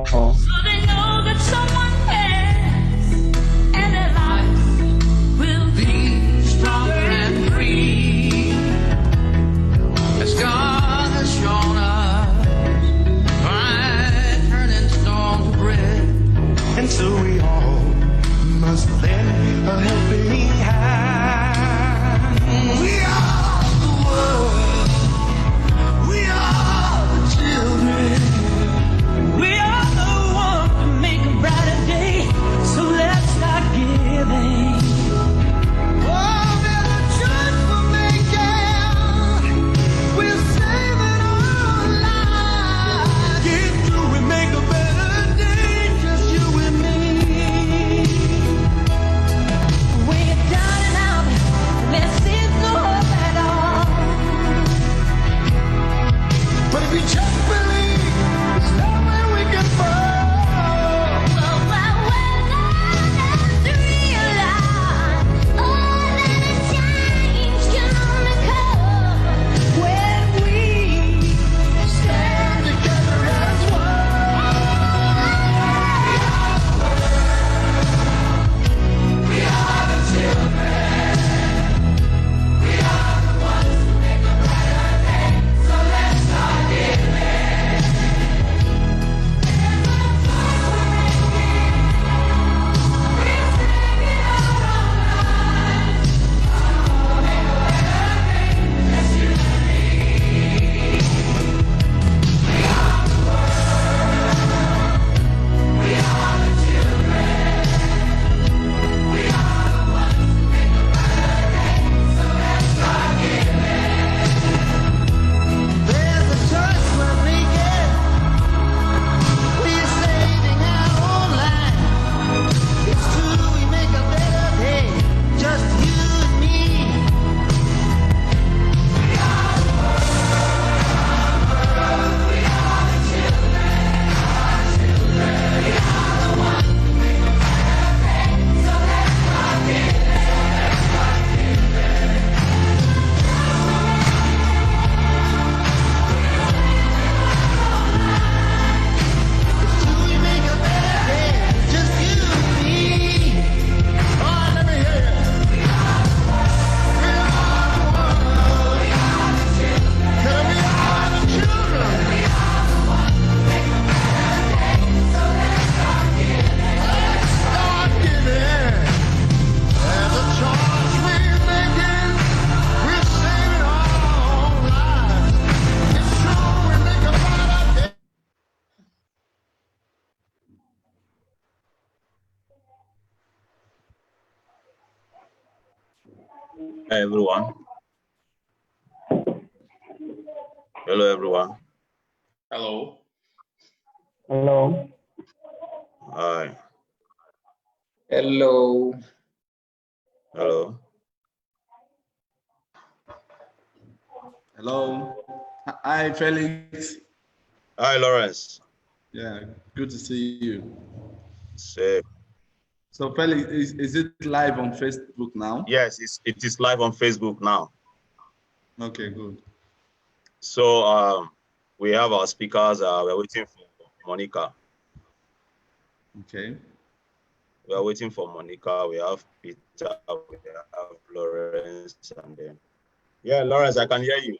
So they know that someone cares, and their life will be stronger and free. As God has shown us, by turning stone to bread, And so we all must lend a helping hand. We are the world. We are the children. we are the ones to make a brighter day. So let's start giving. Oh, there's a choice we're making. We're saving our lives. Get through and make a better day, just you and me. When you're down and out, there seems no hope at all. But if you just believe, there's nowhere we can fall. But when others realize, oh, that a change can only come when we stand Together as one. We are the children. We are the ones who make a brighter day. So let's start giving. There's a choice we're making. We're saving our own life. It's true, we make a better day, just you and me. It's true, we make a better day, just you and me. Oh, let me hear you. We are the world. We are the children. Tell me we are the children. We are the ones who make a better day. So let's start giving. Let's start giving. There's a choice we're making. We're saving our own lives. It's true, we make a better day. Hi everyone. Hello everyone. Hello. Hello. Hi. Hello. Hello. Hello. Hi, Felix. Hi Lawrence. Yeah, good to see you. Say So, Felix, is it live on Facebook now? yes, it is live on Facebook now. Okay, good. So we have our speakers. We're waiting for Monica. Okay. We are waiting for Monica. We have Peter. We have Lawrence, and then yeah, Lawrence, I can hear you.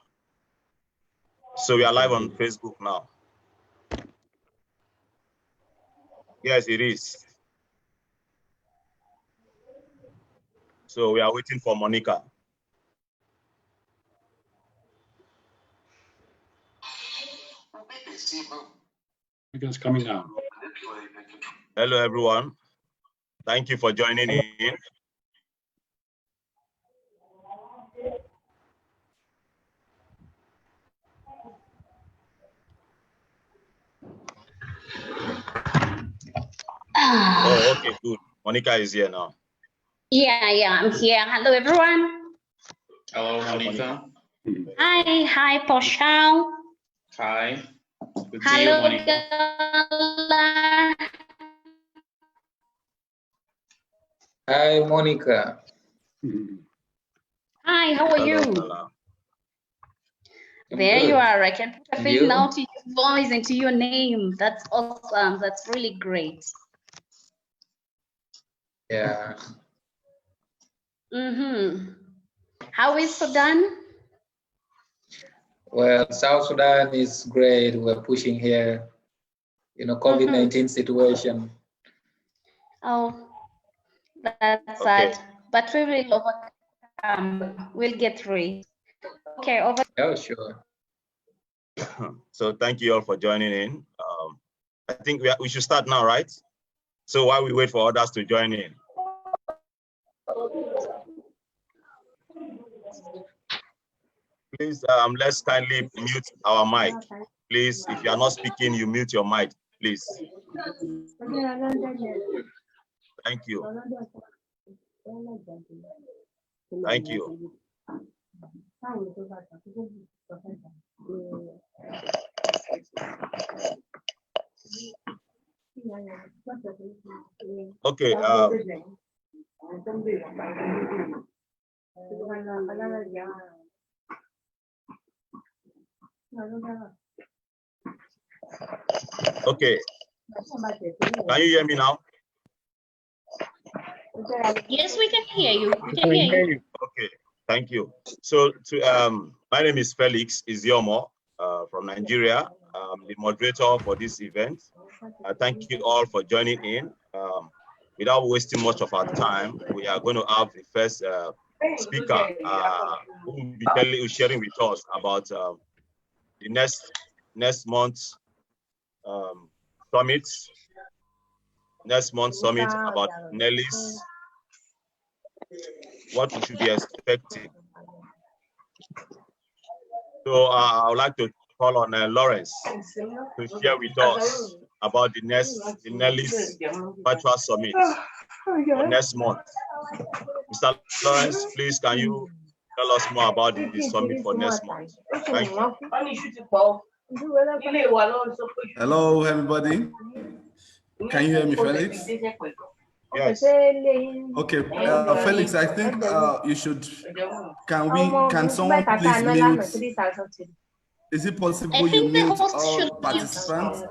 So we are live on Facebook now. Yes, it is. So we are waiting for Monica. It's coming now. Hello everyone. Thank you for joining in. Oh, okay, good. Monica is here now. Yeah, I'm here. Hello, everyone. Hello, Monica. Hi, Poshao. Hi. Good to see you, Hello, Monica. Gala. Hi, Monica. Hi, how are Hello, you? Lala. I'm There good. you are. I can put a And face you? now to you. voice into your name. That's awesome. That's really great. Yeah. How is Sudan? Well, South Sudan is great. We're pushing here, COVID-19 situation. Oh, that's sad. But we will overcome. We'll get through it. Okay, over. Oh, sure. So thank you all for joining in. I think we should start now, right? So while we wait for others to join in. Please, let's kindly mute our mic. Please, if you are not speaking, you mute your mic, please. Thank you. Thank you. Okay. Okay. Can you hear me now? Yes, we can hear you. We can hear you. Okay. Thank you. So, my name is Felix Iziomo from Nigeria. I'm the moderator for this event. Thank you all for joining in. Without wasting much of our time, we are going to have the first speaker who will be sharing with us about the next month's summit. Next month's summit about Nelis, what we should be expecting. So I would like to call on Lawrence to share with us about the Nelis virtual summit for next month. Mr. Lawrence, please, can you tell us more about the summit for next month? Thank you. Hello, everybody. Can you hear me, Felix? Yes. Okay, Felix, I think you should. Can someone please mute? Is it possible you mute all participants?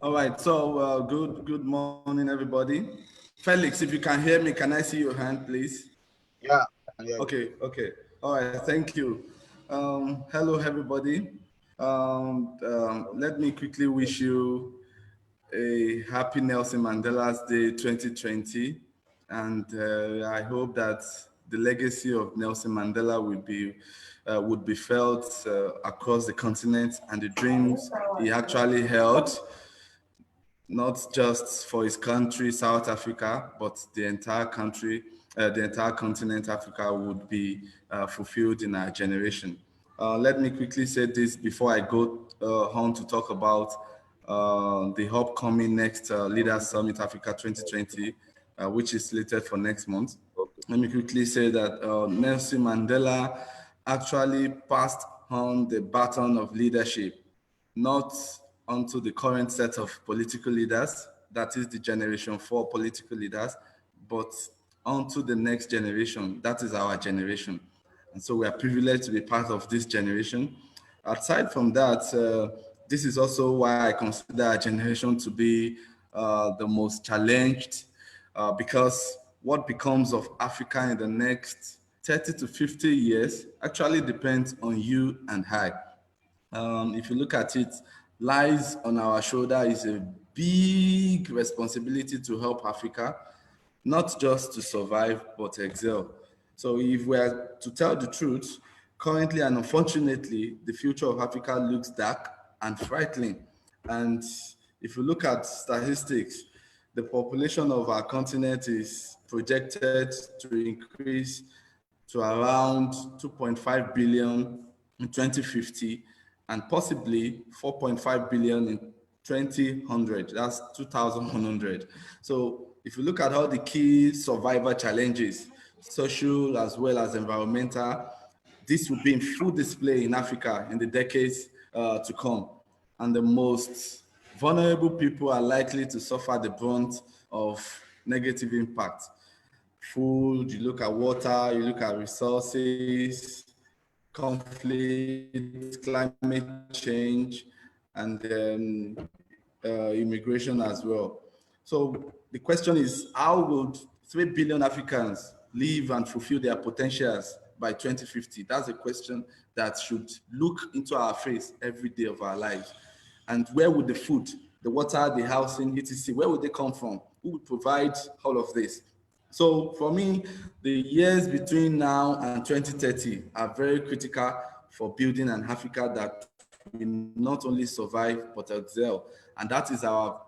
All right. So good morning, everybody. Felix, if you can hear me, can I see your hand, please? Yeah. Okay. All right. Thank you. Hello, everybody. Let me quickly wish you a happy Nelson Mandela's Day 2020. And I hope that the legacy of Nelson Mandela would be felt across the continent, and the dreams he actually held, not just for his country, South Africa, but the entire country, the entire continent, Africa, would be fulfilled in our generation. Let me quickly say this before I go on to talk about the upcoming next Leaders Summit Africa 2020, which is slated for next month. Let me quickly say that Nelson Mandela actually passed on the baton of leadership, not onto the current set of political leaders, that is the Generation 4 political leaders, but onto the next generation, that is our generation. And so we are privileged to be part of this generation. Aside from that, this is also why I consider our generation to be the most challenged, because what becomes of Africa in the next 30 to 50 years actually depends on you and I. If you look at it, lies on our shoulder is a big responsibility to help Africa, not just to survive, but excel. So if we are to tell the truth, currently and unfortunately, the future of Africa looks dark and frightening. And if you look at statistics, the population of our continent is projected to increase to around 2.5 billion in 2050, and possibly 4.5 billion in 2100. That's 2100. So if you look at all the key survival challenges, social as well as environmental, this will be in full display in Africa in the decades to come. And the most vulnerable people are likely to suffer the brunt of negative impact. food, you look at water, you look at resources, conflict, climate change, and then immigration as well. So the question is, how would 3 billion Africans live and fulfill their potentials by 2050? That's a question that should look into our face every day of our lives. And where would the food, the water, the housing, etc., where would they come from? Who would provide all of this? So for me, the years between now and 2030 are very critical for building an Africa that will not only survive, but excel. And that is our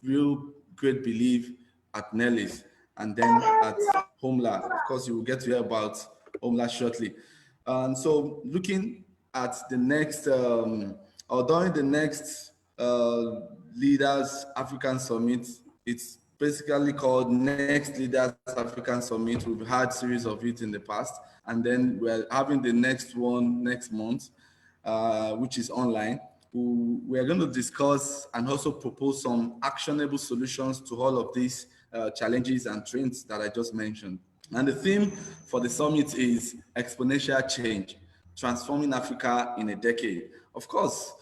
real great belief at Nelis and then at OMLA. Of course, you will get to hear about OMLA shortly. And so looking at the next, or during the next Leaders African Summit, it's basically called Next Leaders African Summit. We've had series of it in the past, and then we're having the next one next month, which is online. We are going to discuss and also propose some actionable solutions to all of these challenges and trends that I just mentioned. And the theme for the summit is exponential change, transforming Africa in a decade. Of course,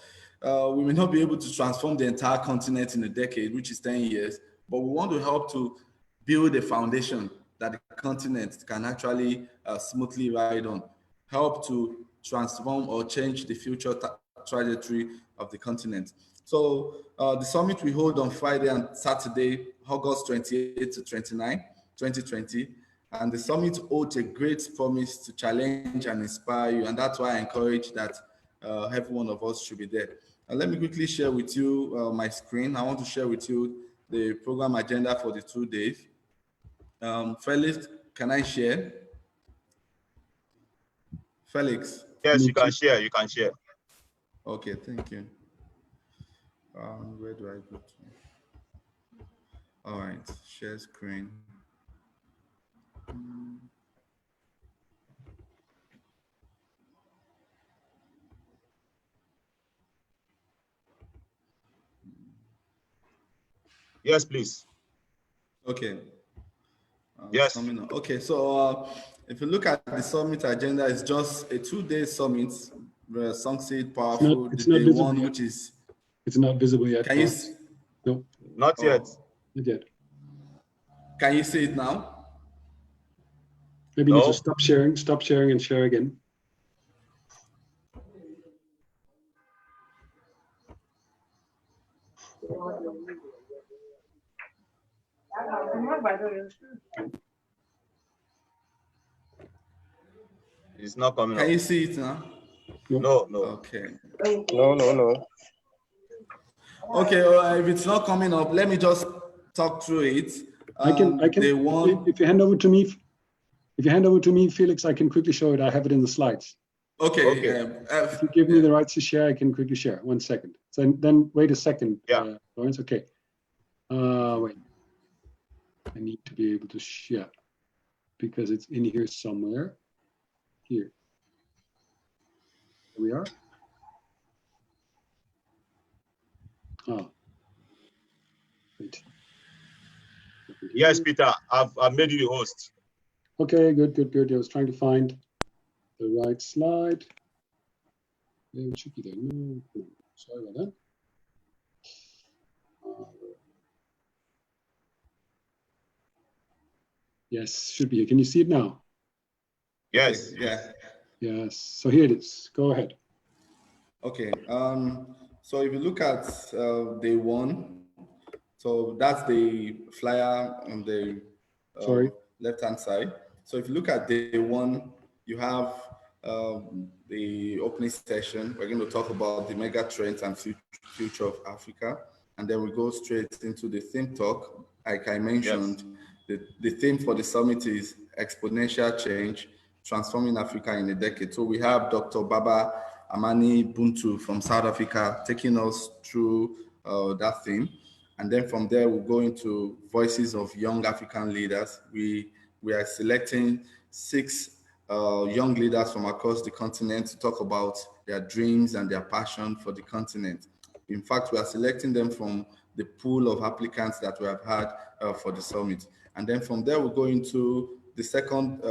we may not be able to transform the entire continent in a decade, which is 10 years, but we want to help to build a foundation that the continent can actually smoothly ride on, help to transform or change the future trajectory of the continent. So the summit we hold on Friday and Saturday, August 28 to 29, 2020. And the summit holds a great promise to challenge and inspire you. And that's why I encourage that every one of us should be there. Let me quickly share with you my screen. I want to share with you the program agenda for the 2 days. Felix, can I share? Felix? Yes, you can share, you can share. Okay, thank you. Where do I go to? All right, share screen. Yes, please. Okay. Yes. Okay, so if you look at the summit agenda, it's just a 2-day summit. Succeed, powerful. It's not day visible one, yet. which is. It's not visible yet. Can you? No. Not yet. Not yet. Can you see it now? Maybe you need to stop sharing and share again. It's not coming Can up. you see it now? No, no. Okay. No. Okay, if it's not coming up, let me just talk through it. I can. If you hand over to me, Felix, I can quickly show it. I have it in the slides. Okay. If you give me the rights to share, I can quickly share. 1 second. So then wait a second. Yeah. Lawrence, okay. Wait. I need to be able to share because it's in here somewhere. Here we are. Oh. Wait. Yes, Peter, I've made you the host. Okay, good. I was trying to find the right slide. Yeah, it should be there. No, sorry about that. Yes, should be here. Can you see it now? Yes. Okay, yeah. Yes. So here it is. Go ahead. Okay. So if you look at day one, so that's the flyer on the left-hand side. So if you look at day one, you have the opening session. We're going to talk about the mega trends and future of Africa. And then we go straight into the theme talk. Like I mentioned, the theme for the summit is exponential change, transforming Africa in a decade. So we have Dr. Baba Amani Buntu from South Africa taking us through that theme. And then from there, we'll go into voices of young African leaders. We are selecting 6 young leaders from across the continent to talk about their dreams and their passion for the continent. In fact, we are selecting them from the pool of applicants that we have had for the summit. And then from there, we'll go into the second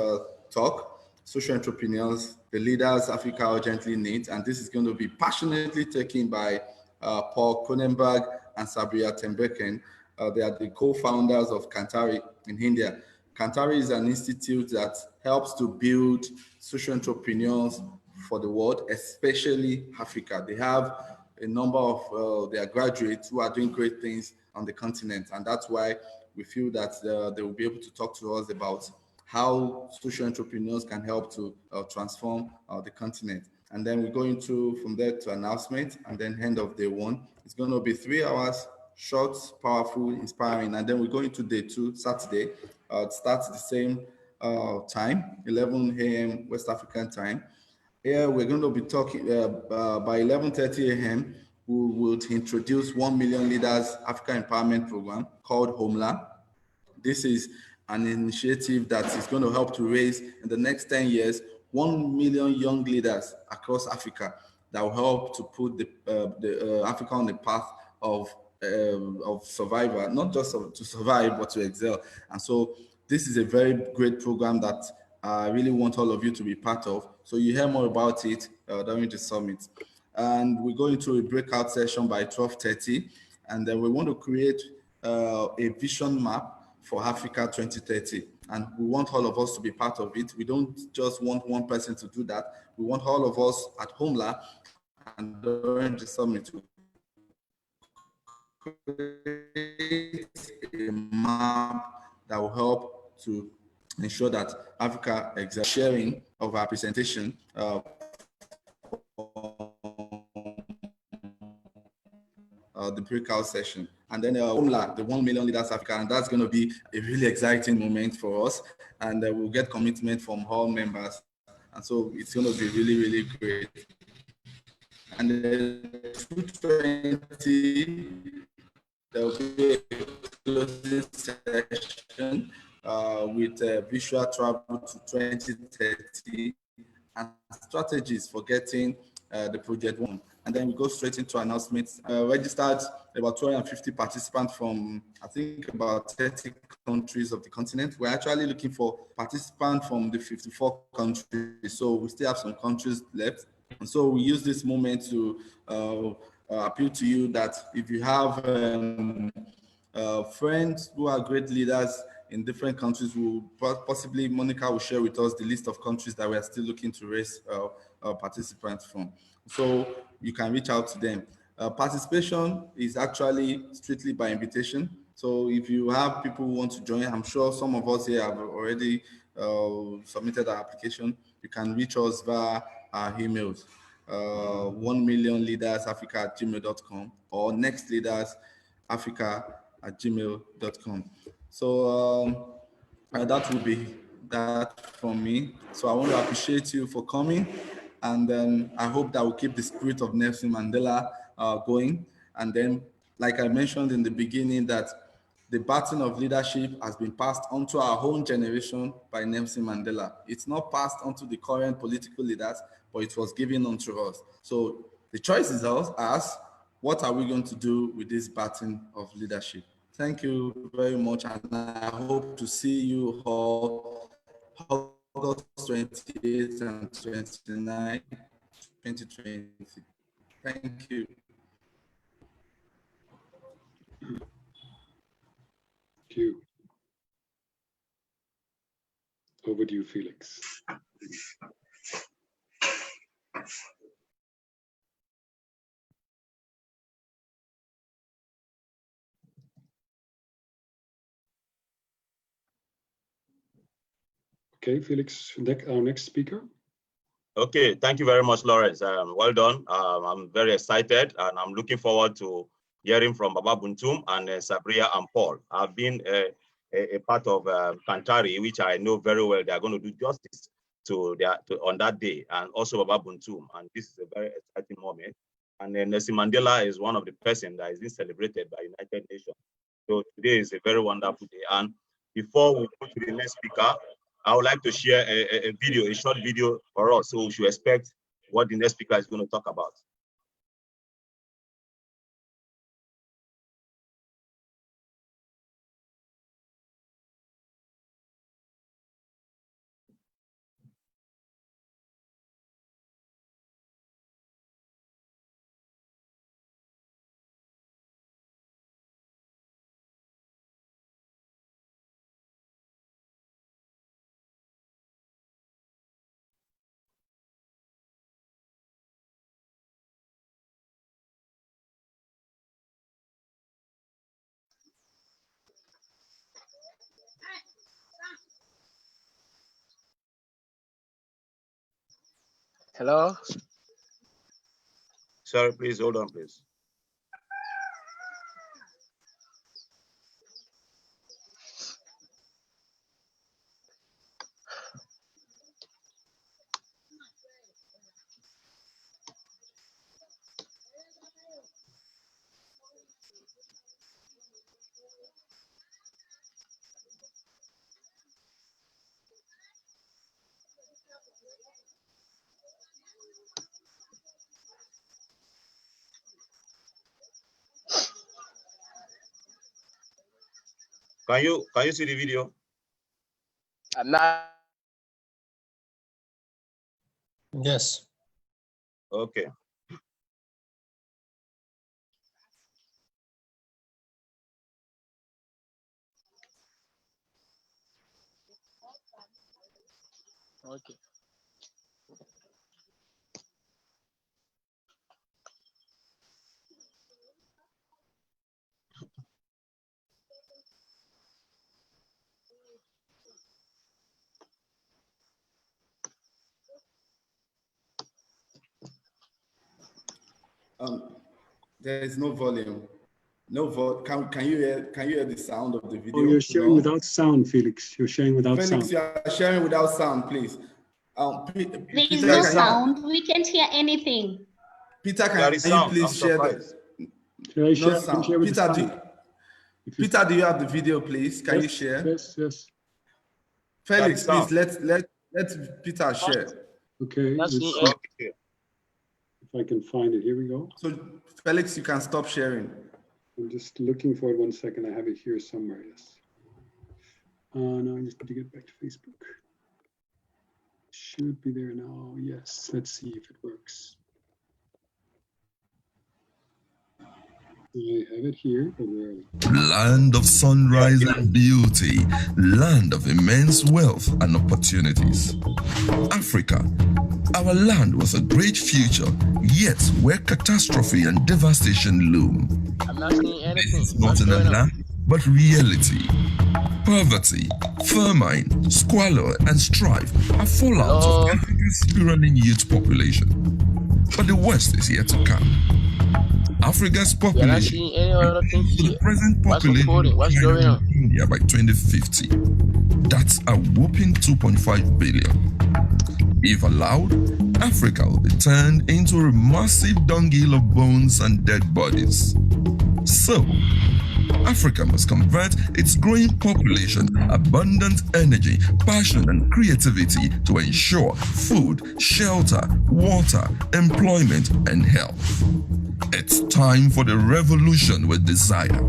talk, Social Entrepreneurs, the Leaders Africa Urgently Needs. And this is going to be passionately taken by Paul Kronenberg and Sabria Tembeken. They are the co-founders of Kantari in India. Kantari is an institute that helps to build social entrepreneurs for the world, especially Africa. They have a number of their graduates who are doing great things on the continent, and that's why we feel that they will be able to talk to us about how social entrepreneurs can help to transform the continent. And then we go into from there to announcement, and then end of day one. It's going to be 3 hours, short, powerful, inspiring. And then we go into day 2, Saturday. It starts the same time, 11 a.m. West African time. Here we're going to be talking by 11:30 a.m. We will introduce 1 Million Leaders Africa Empowerment Program called OMLA. This is an initiative that is going to help to raise in the next 10 years 1 million young leaders across Africa that will help to put Africa on the path of survival, not just to survive, but to excel. And so this is a very great program that I really want all of you to be part of. So you hear more about it during the summit. And we go into a breakout session by 12:30, and then we want to create a vision map for Africa 2030. And we want all of us to be part of it. We don't just want one person to do that. We want all of us at OMLA and during the summit to create a map that will help to ensure that Africa excels. Sharing of our presentation the breakout session, and then OMLA, the 1 Million Leaders Africa, and that's going to be a really exciting moment for us, and we'll get commitment from all members, and so it's going to be really, really great. And then 2:20, there will be a closing session with visual travel to 2030 and strategies for getting the project one. And then we go straight into announcements. Registered about 250 participants from, I think, about 30 countries of the continent. We're actually looking for participants from the 54 countries. So we still have some countries left. And so we use this moment to appeal to you that if you have friends who are great leaders in different countries, possibly Monica will share with us the list of countries that we are still looking to raise participants from. So you can reach out to them. Participation is actually strictly by invitation. So if you have people who want to join, I'm sure some of us here have already submitted our application. You can reach us via our emails, 1millionleadersafrica@gmail.com or nextleadersafrica@gmail.com. So that will be that from me. So I want to appreciate you for coming, and then I hope that we'll keep the spirit of Nelson Mandela going. And then, like I mentioned in the beginning, that the baton of leadership has been passed on to our own generation by Nelson Mandela. It's not passed on to the current political leaders, but it was given unto us. So the choice is ours. What are we going to do with this baton of leadership? Thank you very much, and I hope to see you all August 28th and 29th, 2020. Thank you. Thank you. Over to you, Felix. Okay, Felix, our next speaker. Okay, thank you very much, Lawrence. Well done. I'm very excited, and I'm looking forward to hearing from Baba Buntum and Sabria and Paul. I've been a part of Kantari, which I know very well. They are going to do justice on that day, and also Baba Buntum. And this is a very exciting moment. And Nelson Mandela is one of the persons that is being celebrated by United Nations. So today is a very wonderful day. And before we go to the next speaker, I would like to share a short video for us, so we should expect what the next speaker is going to talk about. Hello? Sorry, please hold on, please. Can you see the video? I'm not. Yes. Okay. Okay. There is no volume. No can you hear the sound of the video? Oh, you're sharing No? without sound, Felix. You're sharing without Felix, sound. you are sharing without sound, please. There is Peter, no There is sound. We can't hear anything. Peter, There can is you sound. please I'm share surprised. Should I no share? I can sound? share with the Peter, sound. Peter, do you have the video, please? Can you share? Yes, yes. Felix, There is please sound. let Peter share. Okay. That's let's the see Okay. if I can find it. Here we go. So Felix, you can stop sharing. I'm just looking for it 1 second. I have it here somewhere. Yes. No, I just need to get back to Facebook. Should be there now. Yes. Let's see if it works. I have it here, but where are we? Land of sunrise and beauty, land of immense wealth and opportunities. Africa, our land was a great future, yet where catastrophe and devastation loom. I'm not seeing anything. This is not What's an going on? alarm, but reality. Poverty, famine, squalor, and strife are fallouts Hello? of Africa's spiraling youth population. But the West is yet to come. Africa's We're not population seeing any other thing to the here. present What's population unfolding? What's declining going on? in India by 2050. That's a whopping 2.5 billion. If allowed, Africa will be turned into a massive dunghill of bones and dead bodies. So, Africa must convert its growing population, abundant energy, passion, and creativity to ensure food, shelter, water, employment, and health. It's time for the revolution with desire.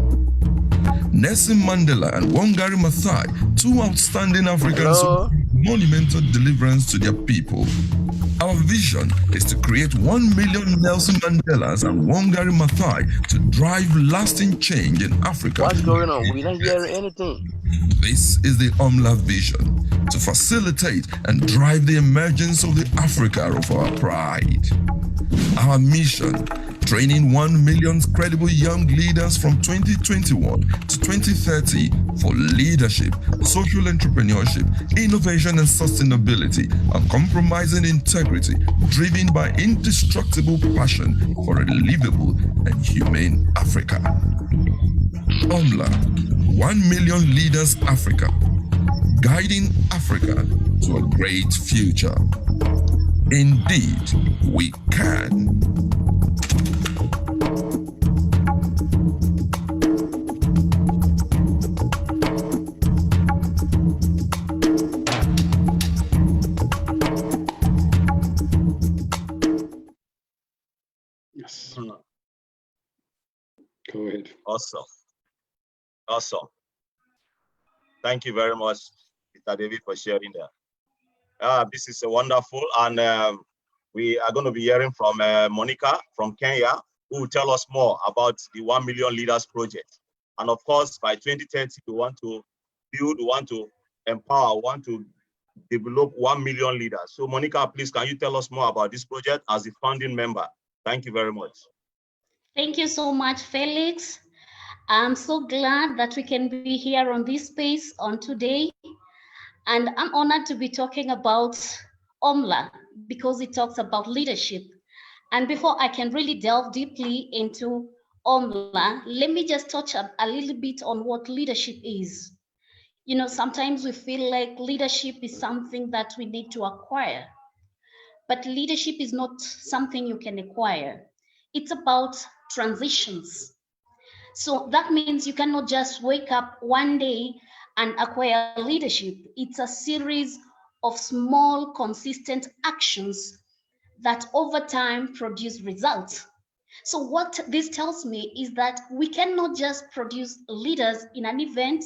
Nelson Mandela and Wanjiru Maathai, two outstanding Africans, Hello? monumental deliverance to their people. Our vision is to create 1 million Nelson Mandelas and Wanjiru Maathai to drive lasting change in Africa. What's going on? We're not hearing anything. This is the OMLA vision, to facilitate and drive the emergence of the Africa of our pride. Our mission, training 1 million credible young leaders from 2021 to 2030 for leadership, social entrepreneurship, innovation and sustainability, uncompromising integrity, driven by indestructible passion for a livable and humane Africa. OMLA, 1 million leaders Africa, guiding Africa to a great future. Indeed, we can. Yes. Go ahead. Awesome. Awesome. Thank you very much, Mr. David, for sharing that. This is wonderful. And we are going to be hearing from Monica from Kenya, who will tell us more about the 1 Million Leaders Project. And of course, by 2030, we want to build, we want to empower, we want to develop 1 million leaders. So Monica, please, can you tell us more about this project as a founding member? Thank you very much. Thank you so much, Felix. I'm so glad that we can be here on this space on today. And I'm honored to be talking about OMLA, because it talks about leadership. And before I can really delve deeply into OMLA, let me just touch a little bit on what leadership is. You know, sometimes we feel like leadership is something that we need to acquire, but leadership is not something you can acquire. It's about transitions. So that means you cannot just wake up one day and acquire leadership. It's a series of small, consistent actions that over time produce results. So what this tells me is that we cannot just produce leaders in an event,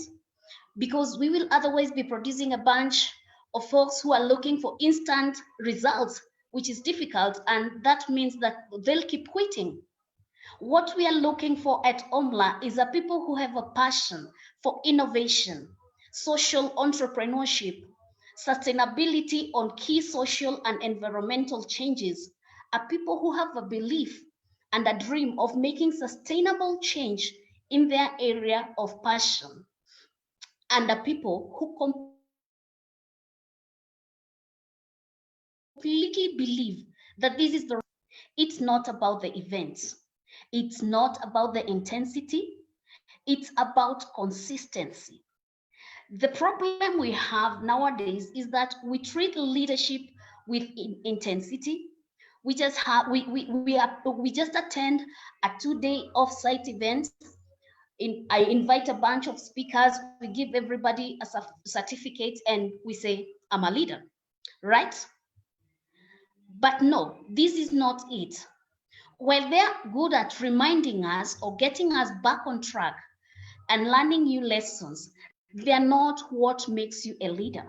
because we will otherwise be producing a bunch of folks who are looking for instant results, which is difficult, and that means that they'll keep quitting. What we are looking for at OMLA is a people who have a passion for innovation, social entrepreneurship, sustainability on key social and environmental changes, are people who have a belief and a dream of making sustainable change in their area of passion, and are people who completely believe that this is the. It's not about the events. It's not about the intensity. It's about consistency. The problem we have nowadays is that we treat leadership with intensity. We just have we just attend a 2-day off-site event. I invite a bunch of speakers. We give everybody a certificate, and we say, "I'm a leader," right? But no, this is not it. While they're good at reminding us or getting us back on track and learning new lessons, they are not what makes you a leader.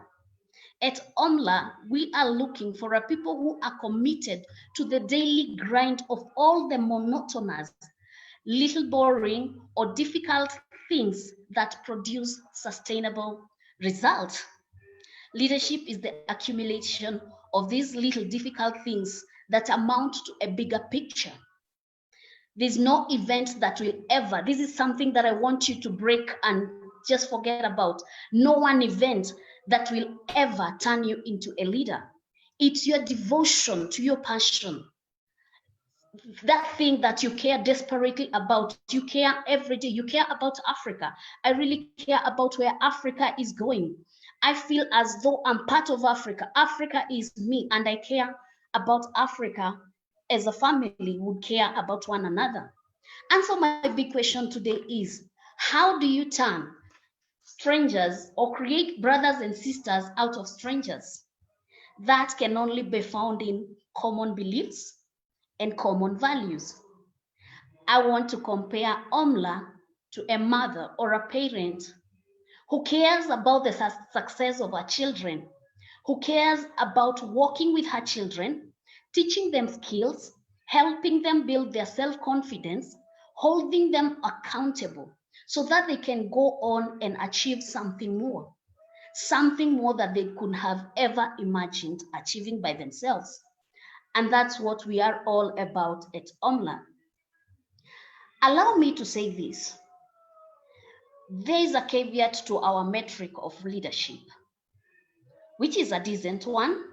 At OMLA, we are looking for a people who are committed to the daily grind of all the monotonous, little boring, or difficult things that produce sustainable results. Leadership is the accumulation of these little difficult things that amount to a bigger picture. There's no event that will ever, this is something that I want you to break and just forget about. No one event that will ever turn you into a leader. It's your devotion to your passion. That thing that you care desperately about, you care every day, you care about Africa. I really care about where Africa is going. I feel as though I'm part of Africa. Africa is me, and I care about Africa as a family would care about one another. And so my big question today is, how do you turn strangers or create brothers and sisters out of strangers? That can only be found in common beliefs and common values. I want to compare OMLA to a mother or a parent who cares about the success of her children, who cares about working with her children, teaching them skills, helping them build their self-confidence, holding them accountable so that they can go on and achieve something more that they could have ever imagined achieving by themselves. And that's what we are all about at OMLA. Allow me to say this. There is a caveat to our metric of leadership, which is a decent one.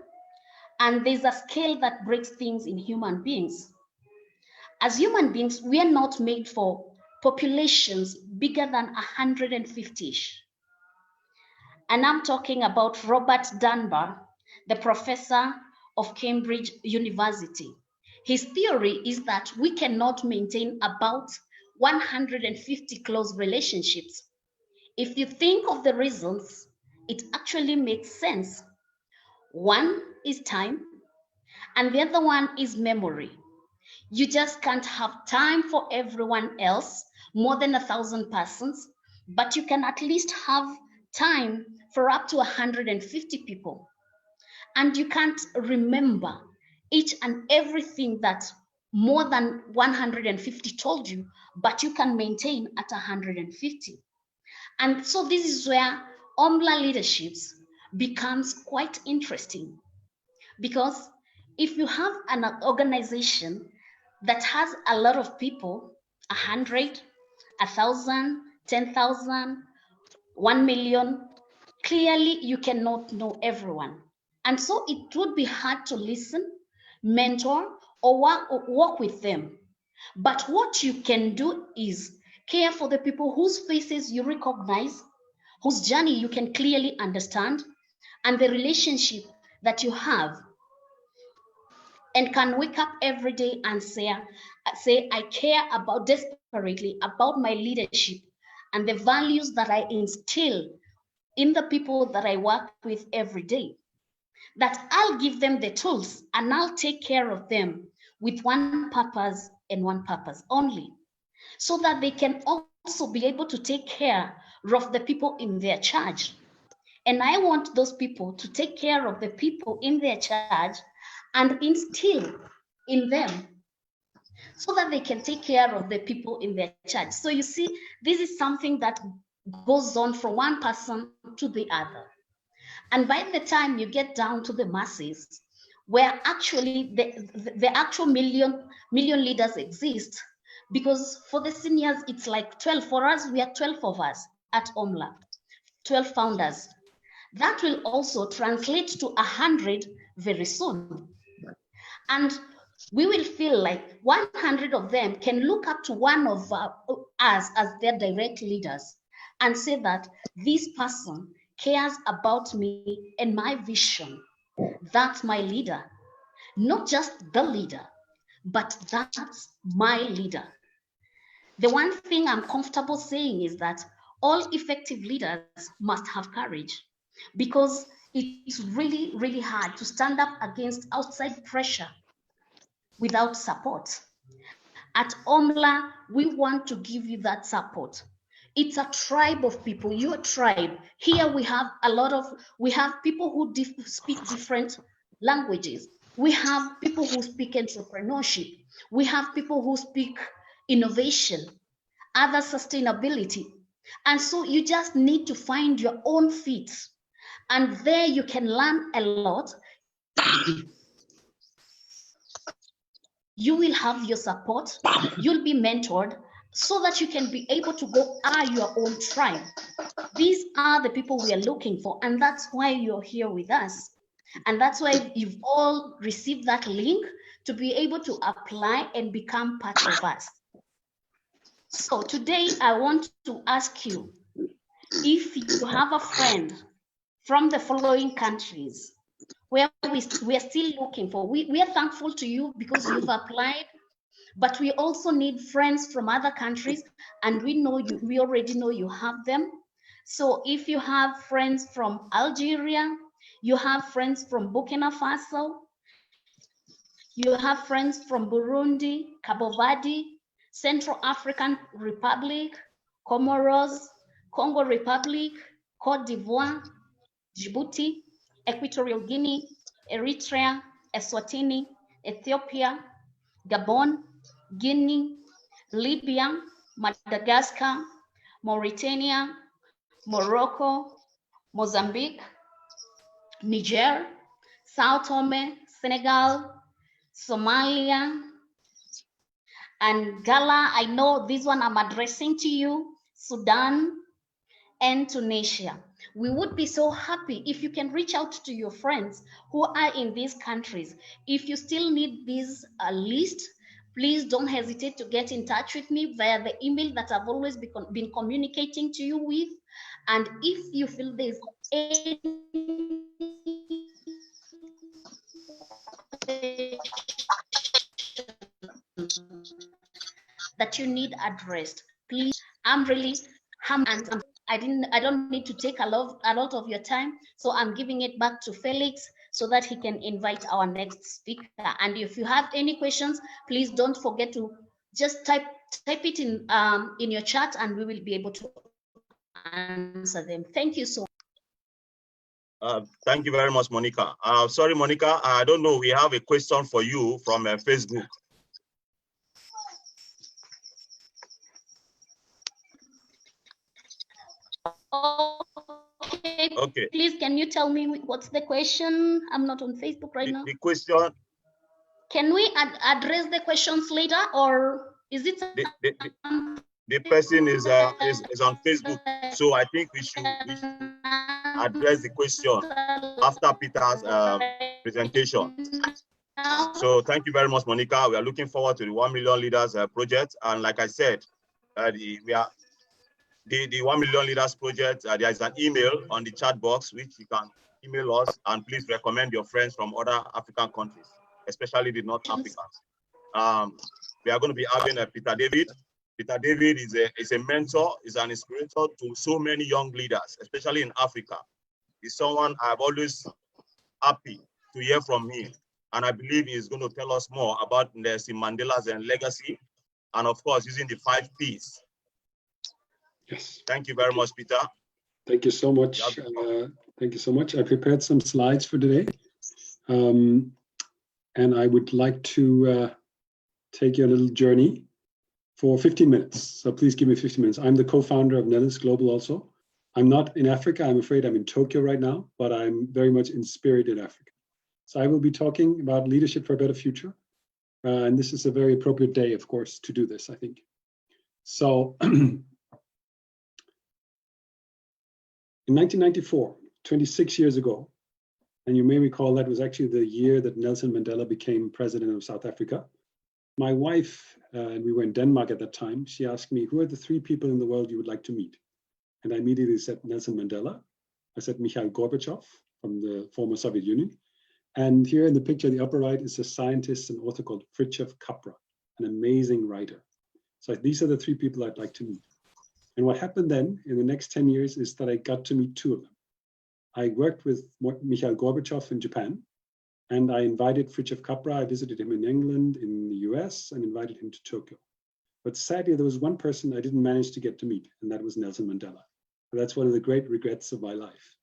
And there's a scale that breaks things in human beings. As human beings, we are not made for populations bigger than 150-ish. And I'm talking about Robert Dunbar, the professor of Cambridge University. His theory is that we cannot maintain about 150 close relationships. If you think of the reasons, it actually makes sense. One is time, and the other one is memory. You just can't have time for everyone else, more than 1,000 persons, but you can at least have time for up to 150 people. And you can't remember each and everything that more than 150 told you, but you can maintain at 150. And so this is where OMLA leaderships becomes quite interesting, because if you have an organization that has a lot of people, 100, 1,000, 10,000, 1 million, clearly you cannot know everyone. And so it would be hard to listen, mentor, or work with them. But what you can do is care for the people whose faces you recognize, whose journey you can clearly understand, and the relationship that you have, and can wake up every day and say, I care about desperately about my leadership and the values that I instill in the people that I work with every day. That I'll give them the tools and I'll take care of them with one purpose and one purpose only, so that they can also be able to take care of the people in their charge. And I want those people to take care of the people in their charge and instill in them so that they can take care of the people in their charge. So you see, this is something that goes on from one person to the other. And by the time you get down to the masses, where actually the actual million leaders exist, because for the seniors, it's like 12. For us, we are 12 of us at OMLA, 12 founders. That will also translate to 100 very soon. And we will feel like 100 of them can look up to one of us as their direct leaders and say that this person cares about me and my vision. That's my leader. Not just the leader, but that's my leader. The one thing I'm comfortable saying is that all effective leaders must have courage, because it's really, really hard to stand up against outside pressure without support. At OMLA, we want to give you that support. It's a tribe of people, your tribe. Here we have we have people who speak different languages. We have people who speak entrepreneurship. We have people who speak innovation, other sustainability. And so you just need to find your own feet. And there you can learn a lot. You will have your support, you'll be mentored, so that you can be able to go your own tribe. These are the people we are looking for, and that's why you're here with us. And that's why you've all received that link to be able to apply and become part of us. So today I want to ask you, if you have a friend from the following countries where we are still looking for, we are thankful to you because you've applied, but we also need friends from other countries, and we already know you have them. So if you have friends from Algeria, you have friends from Burkina Faso, you have friends from Burundi, Cabo Verde, Central African Republic, Comoros, Congo Republic, Cote d'Ivoire, Djibouti, Equatorial Guinea, Eritrea, Eswatini, Ethiopia, Gabon, Guinea, Libya, Madagascar, Mauritania, Morocco, Mozambique, Niger, Sao Tome, Senegal, Somalia, and Gala. I know this one I'm addressing to you, Sudan, and Tunisia. We would be so happy if you can reach out to your friends who are in these countries. If you still need this list, please don't hesitate to get in touch with me via the email that I've always been communicating to you with. And if you feel there's any that you need addressed, please, I'm really and I don't need to take a lot of your time, so I'm giving it back to Felix so that he can invite our next speaker. And if you have any questions, please don't forget to just type it in your chat, and we will be able to answer them. Thank you so much. Thank you very much, Monica. Sorry, Monica, I don't know. We have a question for you from Facebook. Okay. Please, can you tell me what's the question? I'm not on Facebook right now. The question. Can we address the questions later, or is it? The person is on Facebook, so I think we should address the question after Peter's presentation. So thank you very much, Monica. We are looking forward to the 1 Million Leaders project. And like I said, the 1 Million Leaders project, there is an email on the chat box, which you can email us, and please recommend your friends from other African countries, especially the North Africans. We are going to be having Peter David. Peter David is a mentor, is an inspirator to so many young leaders, especially in Africa. He's someone I've always happy to hear from him. And I believe he's going to tell us more about Nelson Mandela's legacy, and of course, using the 5 Ps. Yes. Thank you very much, Peter. Thank you so much. Thank you so much. I prepared some slides for today. And I would like to take you on a little journey for 15 minutes. So please give me 15 minutes. I'm the co-founder of Nelis Global also. I'm not in Africa. I'm afraid I'm in Tokyo right now, but I'm very much in spirit in Africa. So I will be talking about leadership for a better future. And this is a very appropriate day, of course, to do this, I think. So in 1994, 26 years ago, and you may recall that was actually the year that Nelson Mandela became president of South Africa. My wife, and we were in Denmark at that time, she asked me, who are the 3 people in the world you would like to meet? And I immediately said Nelson Mandela. I said Mikhail Gorbachev from the former Soviet Union. And here in the picture, the upper right, is a scientist and author called Fritjof Capra, an amazing writer. So these are the 3 people I'd like to meet. And what happened then in the next 10 years is that I got to meet 2 of them. I worked with Mikhail Gorbachev in Japan, and I invited Fritjof Capra. I visited him in England, in the US, and invited him to Tokyo. But sadly, there was one person I didn't manage to get to meet, and that was Nelson Mandela. So that's one of the great regrets of my life.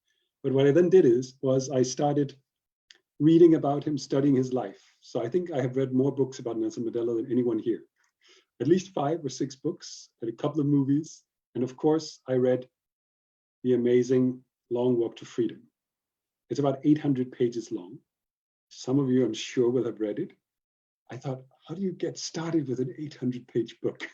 But what I then did was I started reading about him, studying his life. So I think I have read more books about Nelson Mandela than anyone here. At least 5 or 6 books, and a couple of movies. And of course, I read the amazing Long Walk to Freedom. It's about 800 pages long. Some of you, I'm sure, will have read it. I thought, how do you get started with an 800-page book?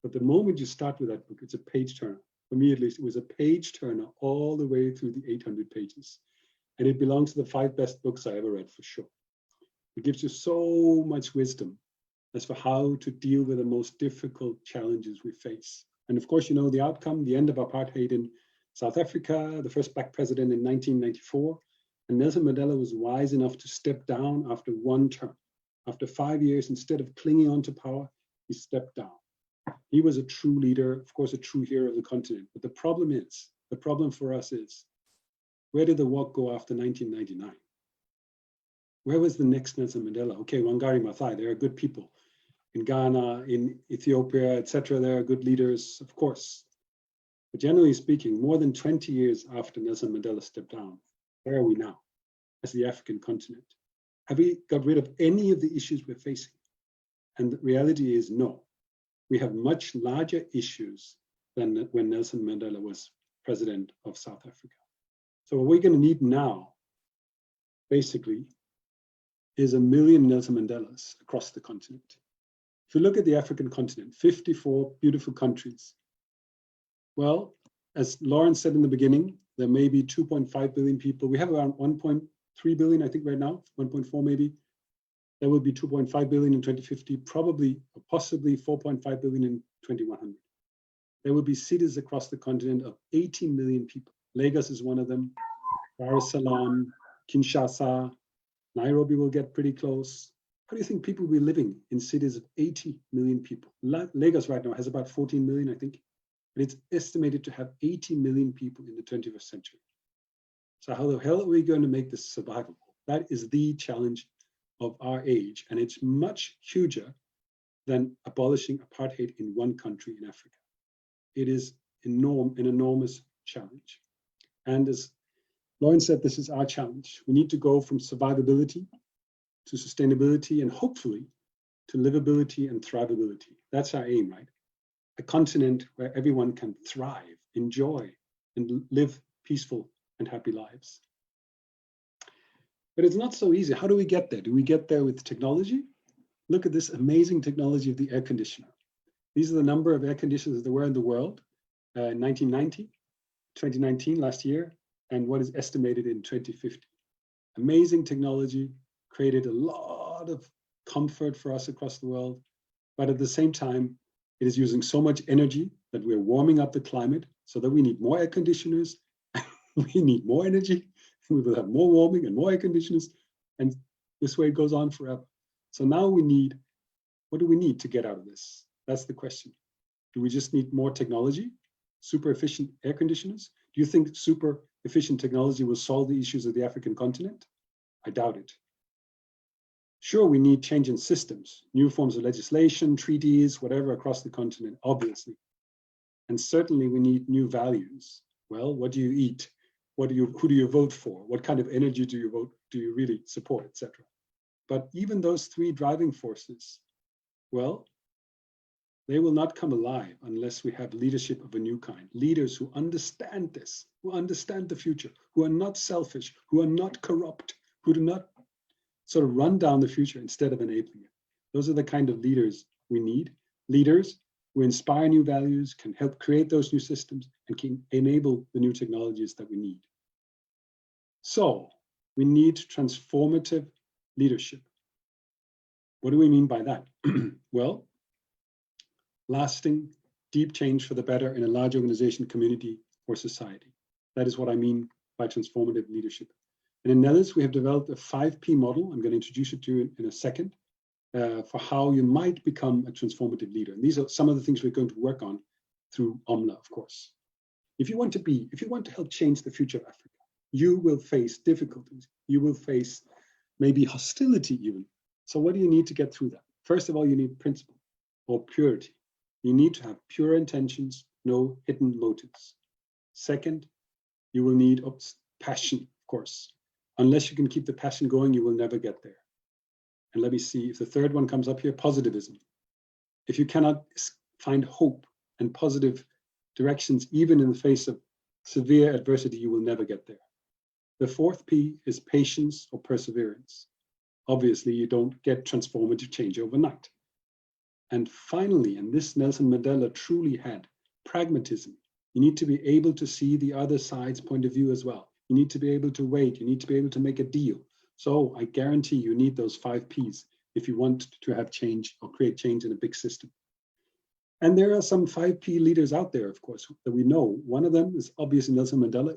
But the moment you start with that book, it's a page turner. For me, at least, it was a page turner all the way through the 800 pages. And it belongs to the 5 best books I ever read, for sure. It gives you so much wisdom as for how to deal with the most difficult challenges we face. And of course, you know the outcome, the end of apartheid in South Africa, the first black president in 1994. And Nelson Mandela was wise enough to step down after 1 term. After 5 years, instead of clinging on to power, he stepped down. He was a true leader, of course, a true hero of the continent. But the problem for us is, where did the walk go after 1999? Where was the next Nelson Mandela? Okay, Wangari Maathai, there are good people. In Ghana, in Ethiopia, etc., there are good leaders, of course. But generally speaking, more than 20 years after Nelson Mandela stepped down, where are we now as the African continent? Have we got rid of any of the issues we're facing? And the reality is no. We have much larger issues than when Nelson Mandela was president of South Africa. So what we're going to need now, basically, is 1 million Nelson Mandelas across the continent. If you look at the African continent, 54 beautiful countries. Well, as Lawrence said in the beginning, there may be 2.5 billion people. We have around 1.3 billion, I think right now, 1.4 maybe. There will be 2.5 billion in 2050, probably or possibly 4.5 billion in 2100. There will be cities across the continent of 80 million people. Lagos is one of them, Dar es Salaam, Kinshasa, Nairobi will get pretty close. How do you think people will be living in cities of 80 million people? Lagos right now has about 14 million, I think, but it's estimated to have 80 million people in the 21st century. So how the hell are we going to make this survivable? That is the challenge of our age, and it's much huger than abolishing apartheid in one country in Africa. It is an enormous challenge. And as Lawrence said, this is our challenge. We need to go from survivability to sustainability and hopefully to livability and thrivability. That's our aim, right? A continent where everyone can thrive, enjoy, and live peaceful and happy lives. But it's not so easy. How do we get there? Do we get there with technology? Look at this amazing technology of the air conditioner. These are the number of air conditioners there were in the world in 1990, 2019, last year, and what is estimated in 2050. Amazing technology, created a lot of comfort for us across the world, but at the same time, it is using so much energy that we're warming up the climate so that we need more air conditioners, we need more energy, we will have more warming and more air conditioners, and this way it goes on forever. So now we need, what do we need to get out of this? That's the question. Do we just need more technology, super efficient air conditioners? Do you think super efficient technology will solve the issues of the African continent? I doubt it. Sure, we need change in systems, new forms of legislation, treaties, whatever across the continent, obviously. And certainly we need new values. Well, what do you eat? Who do you vote for? What kind of energy do you really support, etc. But even those three driving forces, well, they will not come alive unless we have leadership of a new kind. Leaders who understand this, who understand the future, who are not selfish, who are not corrupt, who do not sort of run down the future instead of enabling it. Those are the kind of leaders we need. Leaders who inspire new values, can help create those new systems, and can enable the new technologies that we need. So we need transformative leadership. What do we mean by that? Well, lasting, deep change for the better in a large organization, community, or society. That is what I mean by transformative leadership. And in Nelis, we have developed a 5P model. I'm going to introduce it to you in a second for how you might become a transformative leader. And these are some of the things we're going to work on through OMLA, of course. If you want to help change the future of Africa, you will face difficulties. You will face maybe hostility even. So what do you need to get through that? First of all, you need principle or purity. You need to have pure intentions, no hidden motives. Second, you will need passion, of course. Unless you can keep the passion going, you will never get there. And let me see if the third one comes up here, positivism. If you cannot find hope and positive directions, even in the face of severe adversity, you will never get there. The fourth P is patience or perseverance. Obviously, you don't get transformative change overnight. And finally, and this Nelson Mandela truly had, pragmatism. You need to be able to see the other side's point of view as well. You need to be able to wait. You need to be able to make a deal. So I guarantee you need those 5 Ps if you want to have change or create change in a big system. And there are some 5P leaders out there, of course, that we know. One of them is obviously Nelson Mandela.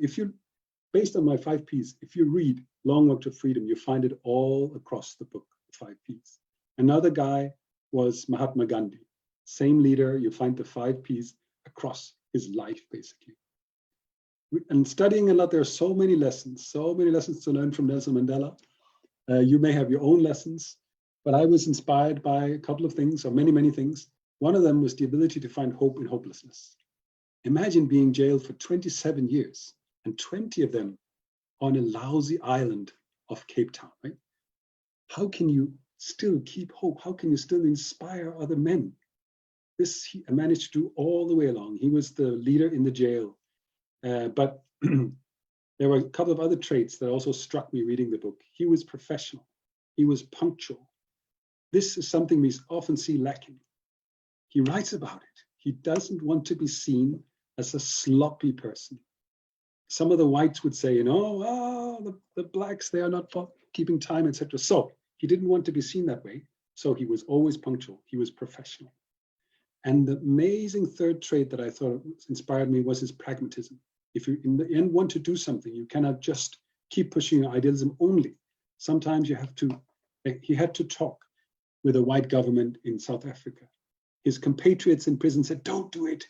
Based on my 5 Ps, if you read Long Walk to Freedom, you find it all across the book, 5 Ps. Another guy was Mahatma Gandhi. Same leader, you find the 5 Ps across his life, basically. And studying a lot, there are so many lessons to learn from Nelson Mandela. You may have your own lessons, but I was inspired by a couple of things, or many, many things. One of them was the ability to find hope in hopelessness. Imagine being jailed for 27 years, and 20 of them on a lousy island of Cape Town, right? How can you still keep hope? How can you still inspire other men? This he managed to do all the way along. He was the leader in the jail. But there were a couple of other traits that also struck me reading the book. He was professional. He was punctual. This is something we often see lacking. He writes about it. He doesn't want to be seen as a sloppy person. Some of the whites would say, the blacks, they are not keeping time, etc. So he didn't want to be seen that way. So he was always punctual. He was professional. And the amazing third trait that I thought inspired me was his pragmatism. If you in the end want to do something, you cannot just keep pushing your idealism only. Sometimes you have to, he had to talk with a white government in South Africa. His compatriots in prison said, don't do it.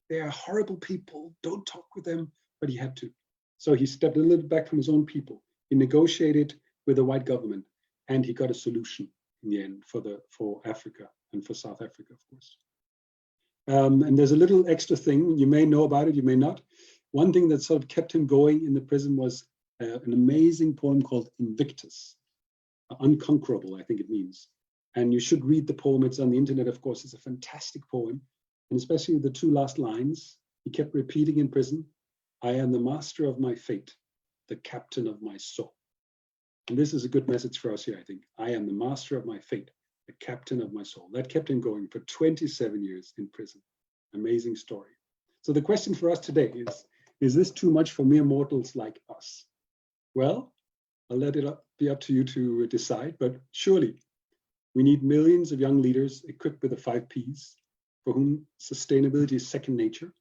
They are horrible people. Don't talk with them. But he had to. So he stepped a little back from his own people. He negotiated with the white government, and he got a solution in the end for Africa and for South Africa, of course. And there's a little extra thing. You may know about it, you may not. One thing that sort of kept him going in the prison was an amazing poem called Invictus, Unconquerable, I think it means. And you should read the poem. It's on the internet, of course. It's a fantastic poem. And especially the 2 last lines, he kept repeating in prison, I am the master of my fate, the captain of my soul. And this is a good message for us here, I think. I am the master of my fate, the captain of my soul. That kept him going for 27 years in prison. Amazing story. So the question for us today is, Is this too much for mere mortals like us? Well, I'll let it be up to you to decide, but surely we need millions of young leaders equipped with the 5 Ps, for whom sustainability is second nature,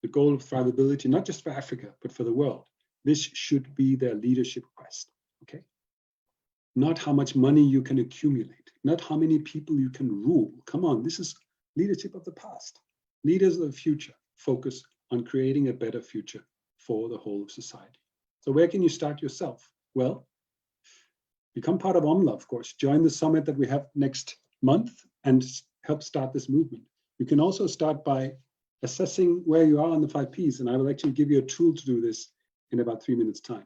the goal of thrivability, not just for Africa, but for the world. This should be their leadership quest, okay? Not how much money you can accumulate, not how many people you can rule. Come on, this is leadership of the past. Leaders of the future focus on creating a better future for the whole of society. So where can you start yourself? Well, become part of OMLA, of course. Join the summit that we have next month and help start this movement. You can also start by assessing where you are on the 5 Ps, and I will actually give you a tool to do this in about 3 minutes' time.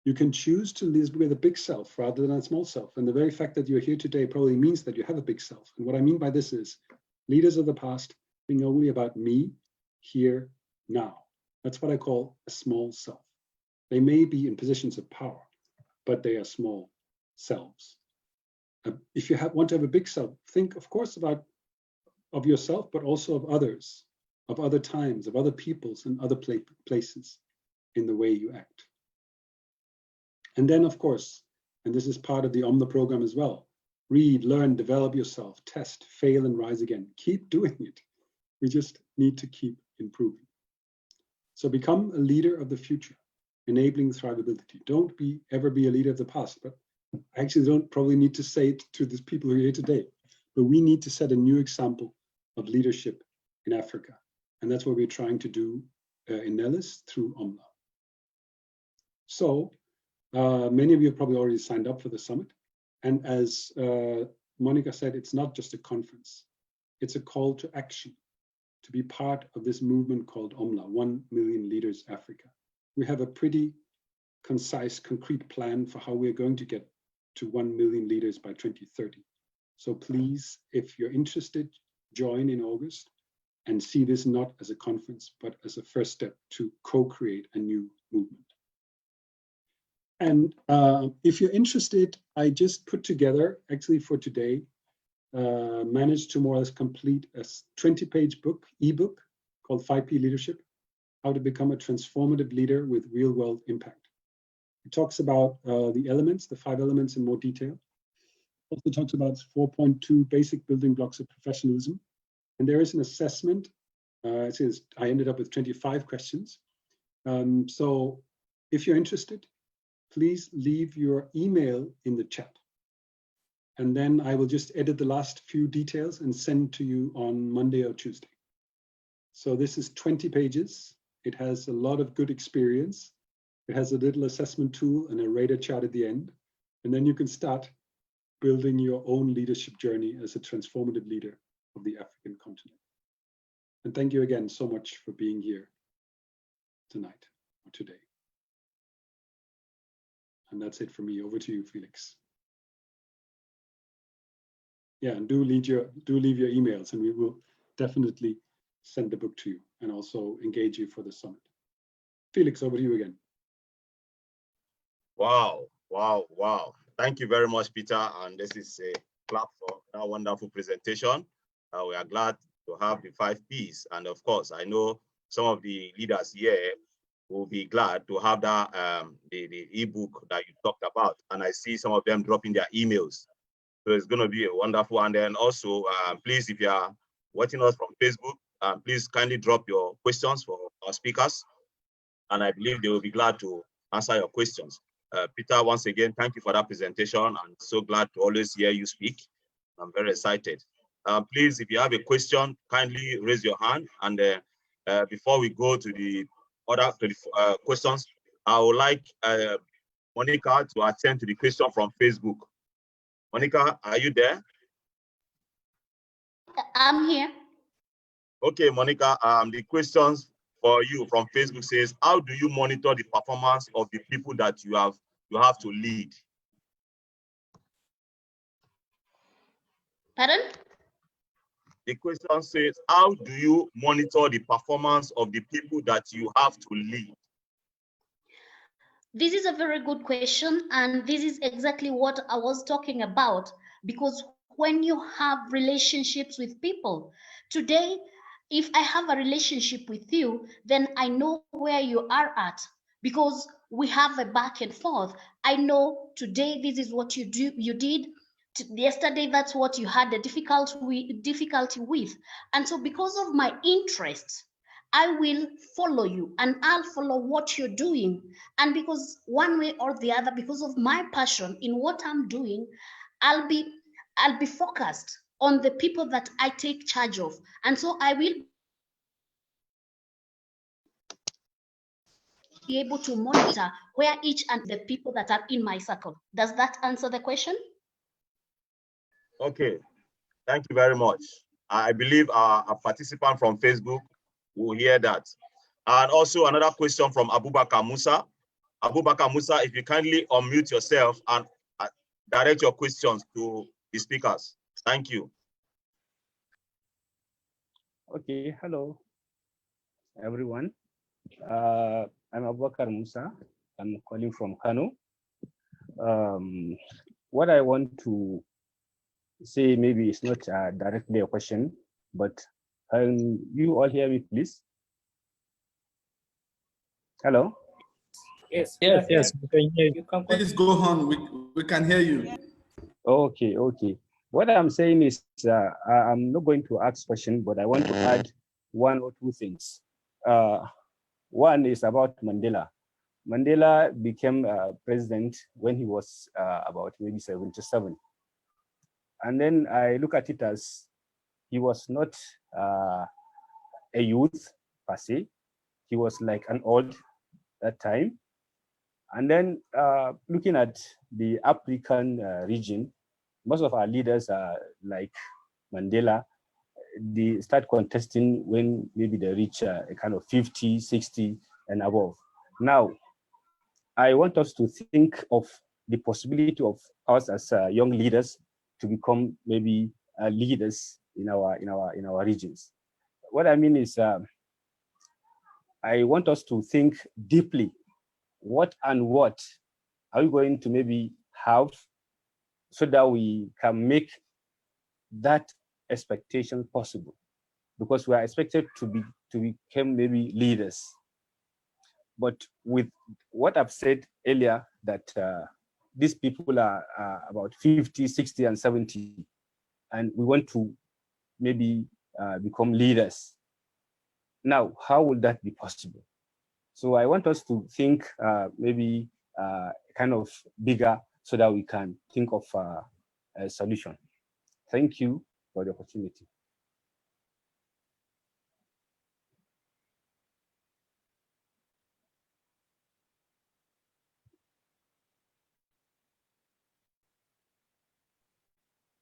You can choose to live with a big self rather than a small self. And the very fact that you're here today probably means that you have a big self. And what I mean by this is leaders of the past think only about me, here, now. That's what I call a small self. They may be in positions of power, but they are small selves. If you want to have a big self, think, of course, of yourself, but also of others, of other times, of other peoples and other places in the way you act. And then, of course, and this is part of the OMLA program as well, read, learn, develop yourself, test, fail, and rise again. Keep doing it. We just need to keep improving. So become a leader of the future, enabling thrivability. Don't ever be a leader of the past, but I actually don't probably need to say it to these people who are here today, but we need to set a new example of leadership in Africa. And that's what we're trying to do in Nelis through OMLA. So many of you have probably already signed up for the summit. And as Monica said, it's not just a conference. It's a call to action to be part of this movement called OMLA, 1 Million Leaders Africa. We have a pretty concise, concrete plan for how we're going to get to 1 million leaders by 2030. So please, if you're interested, join in August and see this not as a conference, but as a first step to co-create a new movement. And if you're interested, I just put together, actually for today, managed to more or less complete a 20-page ebook called 5P Leadership, How to Become a Transformative Leader with Real-World Impact. It talks about the elements, the 5 elements in more detail. Also talks about 4.2 basic building blocks of professionalism. And there is an assessment. It says I ended up with 25 questions. So if you're interested, please leave your email in the chat. And then I will just edit the last few details and send to you on Monday or Tuesday. So this is 20 pages. It has a lot of good experience. It has a little assessment tool and a radar chart at the end. And then you can start building your own leadership journey as a transformative leader of the African continent. And thank you again so much for being here tonight or today. And that's it for me. Over to you, Felix. Yeah, and do leave your emails, and we will definitely send the book to you and also engage you for the summit. Felix, over to you again. Wow, wow, wow. Thank you very much, Peter. And this is a clap for that wonderful presentation. We are glad to have the 5 Ps. And of course, I know some of the leaders here will be glad to have that the ebook that you talked about. And I see some of them dropping their emails. So it's going to be a wonderful. And then also, please, if you are watching us from Facebook, please kindly drop your questions for our speakers. And I believe they will be glad to answer your questions. Peter, once again, thank you for that presentation. I'm so glad to always hear you speak. I'm very excited. Please, if you have a question, kindly raise your hand. And before we go to the other questions, I would like Monica to attend to the question from Facebook. Monica, are you there? I'm here. Okay, Monica, the questions for you from Facebook says, how do you monitor the performance of the people that you have to lead? Pardon? The question says, how do you monitor the performance of the people that you have to lead? This is a very good question, and this is exactly what I was talking about, because when you have relationships with people, today If I have a relationship with you, then I know where you are at, because we have a back and forth. I know today this is what you did. Yesterday, that's what you had a difficulty with. And so because of my interest, I will follow you and I'll follow what you're doing. And because one way or the other, because of my passion in what I'm doing, I'll be focused on the people that I take charge of. And so I will be able to monitor where each and the people that are in my circle. Does that answer the question? Okay, thank you very much. I believe a participant from Facebook will hear that. And also another question from Abubakar Musa. Abubakar Musa, if you kindly unmute yourself and direct your questions to the speakers. Thank you. Okay, hello, everyone. I'm Abubakar Musa. I'm calling from Kano. What I want to say, maybe it's not directly a question, but can you all hear me, please? Hello? Yes, we can hear you. Please go on. We can hear you. Okay, okay. What I'm saying is, I'm not going to ask question, but I want to add one or two things. One is about Mandela. Mandela became president when he was about maybe 77. And then I look at it as he was not a youth per se. He was like an old that time. And then looking at the African region, most of our leaders are like Mandela. They start contesting when maybe they reach a kind of 50, 60 and above. Now, I want us to think of the possibility of us as young leaders to become maybe leaders in our regions. What I mean is, I want us to think deeply. What are we going to maybe have so that we can make that expectation possible? Because we are expected to become maybe leaders. But with what I've said earlier, that these people are about 50, 60, and 70, and we want to maybe become leaders. Now, how will that be possible? So I want us to think maybe kind of bigger so that we can think of a solution. Thank you for the opportunity.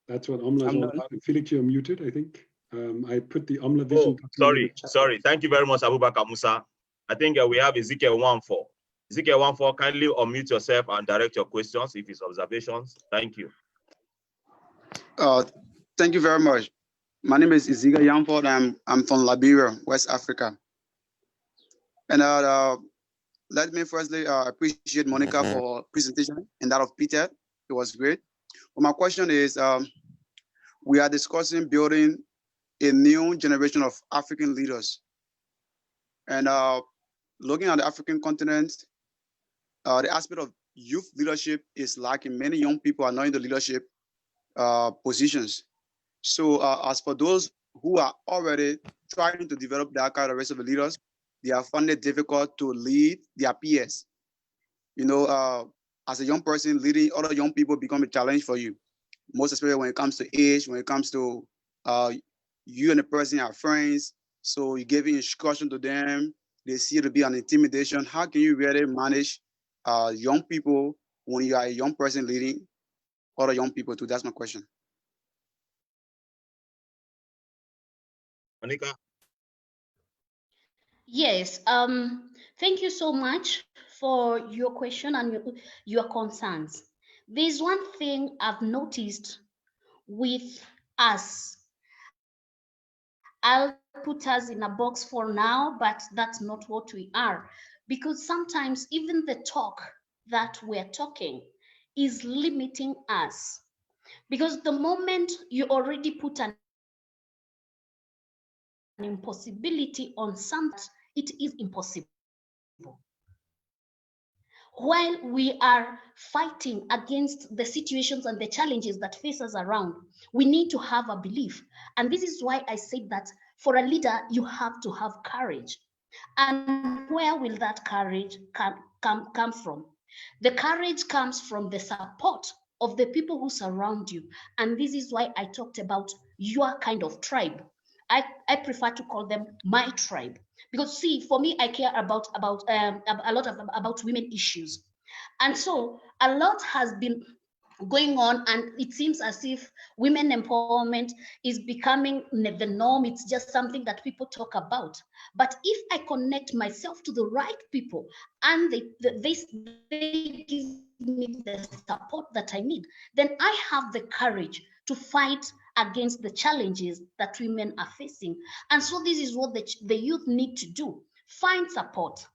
That's what OMLA is I'm all done. about. Felix, you're muted, I think. I put the OMLA vision. Sorry. Thank you very much, Abubakar Musa. I think we have Ezekiel 1-4. Ezekiel 1-4, kindly unmute yourself and direct your questions if it's observations. Thank you. Thank you very much. My name is Ezekiel Yamford. I'm from Liberia, West Africa. And let me firstly appreciate Monica for presentation and that of Peter. It was great. But my question is, we are discussing building a new generation of African leaders. And looking at the African continent, the aspect of youth leadership is lacking. Many young people are not in the leadership positions. So as for those who are already trying to develop that kind of race of leaders, they are finding it difficult to lead their peers. You know, as a young person, leading other young people become a challenge for you, most especially when it comes to age, when it comes to you and the person are friends. So you give instruction to them, they see it to be an intimidation. How can you really manage young people when you are a young person leading other young people too? That's my question. Monica? Yes, thank you so much for your question and your concerns. There's one thing I've noticed with us. I'll put us in a box for now, but that's not what we are. Because sometimes even the talk that we're talking is limiting us. Because the moment you already put an impossibility on something, it is impossible. While we are fighting against the situations and the challenges that face us around, we need to have a belief. And this is why I said that for a leader, you have to have courage. And where will that courage come from? The courage comes from the support of the people who surround you. And this is why I talked about your kind of tribe. I prefer to call them my tribe. Because see, for me, I care about a lot about women issues. And so a lot has been going on, and it seems as if women empowerment is becoming the norm. It's just something that people talk about. But if I connect myself to the right people and they give me the support that I need, then I have the courage to fight against the challenges that women are facing. And so this is what the youth need to do. Find support.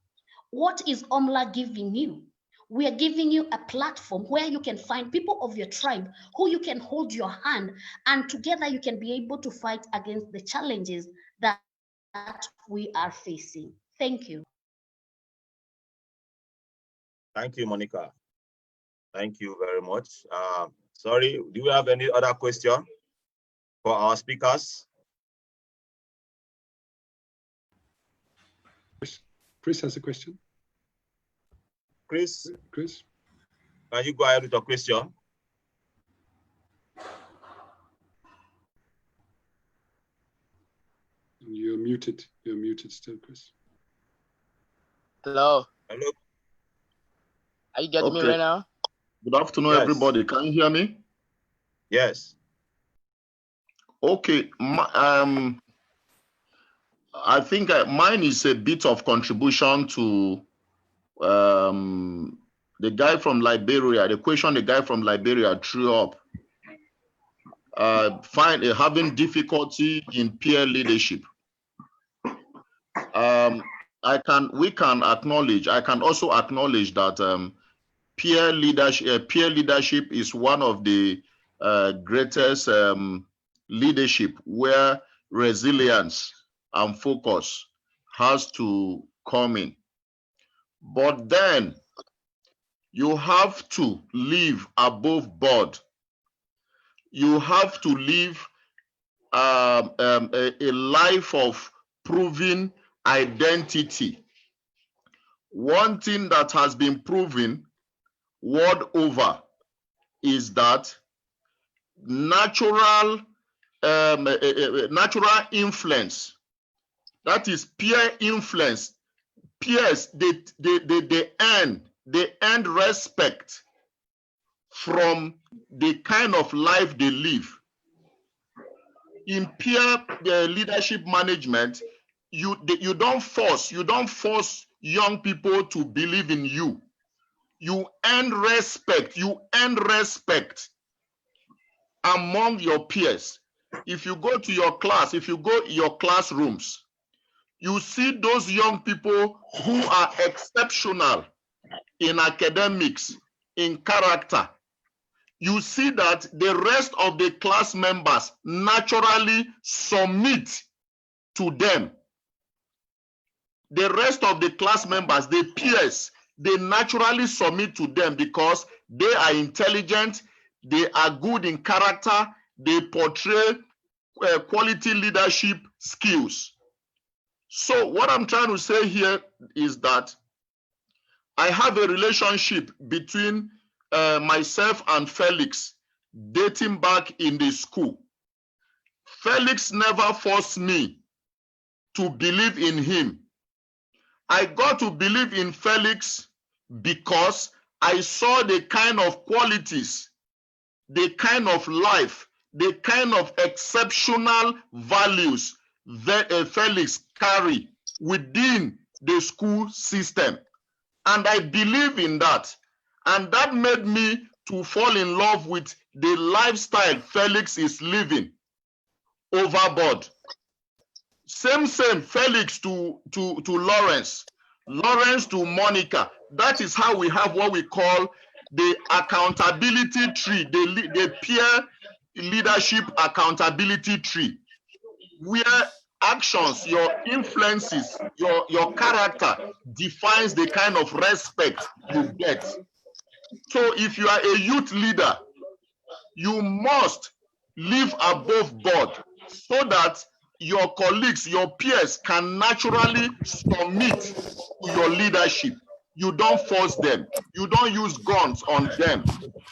What is OMLA giving you? We are giving you a platform where you can find people of your tribe who you can hold your hand, and together you can be able to fight against the challenges that we are facing. Thank you. Thank you, Monica. Thank you very much. Sorry, do we have any other question for our speakers? Chris has a question. Chris, Chris, can you go ahead with your question? You're muted. You're muted still, Chris. Hello. Hello. Are you getting me right now? Good afternoon, Yes. everybody. Can you hear me? Yes. Okay. I think mine is a bit of contribution to the guy from Liberia. The question the guy from Liberia threw up. Having difficulty in peer leadership. I can also acknowledge that peer leadership is one of the greatest leadership where resilience and focus has to come in. But then you have to live above board. You have to live a life of proving identity. One thing that has been proven world over is that natural influence, that is peer influence, peers, they earn respect from the kind of life they live. In peer leadership management, you don't force young people to believe in you. You earn respect. You earn respect among your peers. If you go to your class, if you go your classrooms, you see those young people who are exceptional in academics, in character. You see that the rest of the class members naturally submit to them. The rest of the class members, the peers, they naturally submit to them because they are intelligent, they are good in character, they portray quality leadership skills. So what I'm trying to say here is that I have a relationship between myself and Felix dating back in the school. Felix never forced me to believe in him. I got to believe in Felix because I saw the kind of qualities, the kind of life, the kind of exceptional values that Felix carry within the school system. And I believe in that. And that made me to fall in love with the lifestyle Felix is living overboard. Same Felix to Lawrence, Lawrence to Monica. That is how we have what we call the accountability tree, the peer leadership accountability tree, where actions, your influences, your character defines the kind of respect you get. So if you are a youth leader, you must live above board so that your colleagues, your peers can naturally submit to your leadership. You don't force them. You don't use guns on them.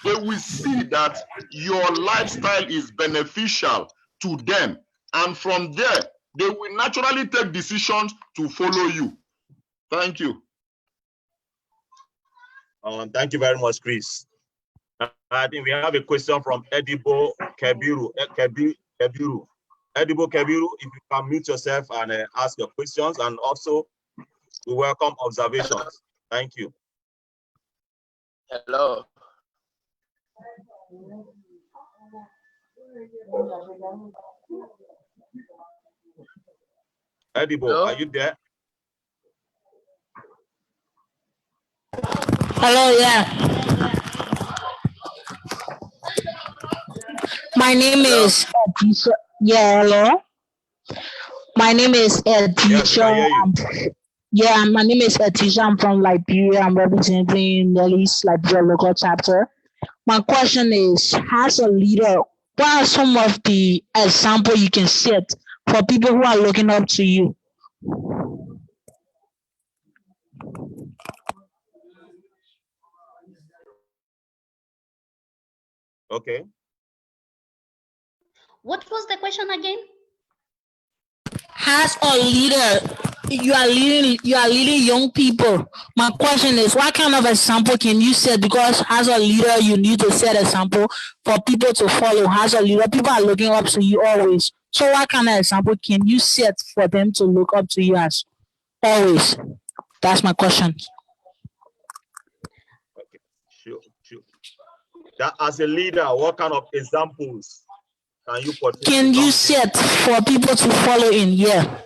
They will see that your lifestyle is beneficial to them. And from there, they will naturally take decisions to follow you. Thank you. Thank you very much, Chris. I think we have a question from Edibo Kebiru. Kebiru. Edibo Kebiru, if you can mute yourself and ask your questions, and also we welcome observations. Thank you. Hello. Edibo, are you there? Hello, yeah. My name is Edisha. Yeah, hello. My name is Edisha. Yeah, my name is Edisha. I'm from Liberia. I'm representing Nelis Liberia local chapter. My question is, as a leader, what are some of the examples you can set for people who are looking up to you? Okay. What was the question again? As a leader, you are leading young people. My question is, what kind of example can you set? Because as a leader, you need to set example for people to follow. As a leader, people are looking up to you always. So what kind of example can you set for them to look up to you as always? That's my question. Okay, sure. That as a leader, what kind of examples can you set for people to follow in? Yeah.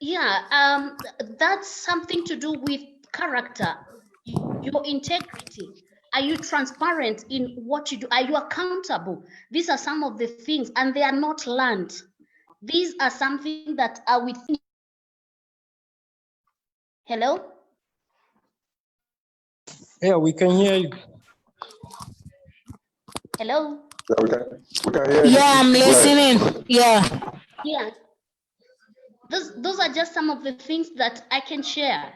Yeah, that's something to do with character, your integrity. Are you transparent in what you do? Are you accountable? These are some of the things, and they are not learned. These are something that are within. Hello? Yeah, we can hear you. Hello? Yeah, we can hear you. Yeah, I'm listening. Yeah. Yeah. Those are just some of the things that I can share.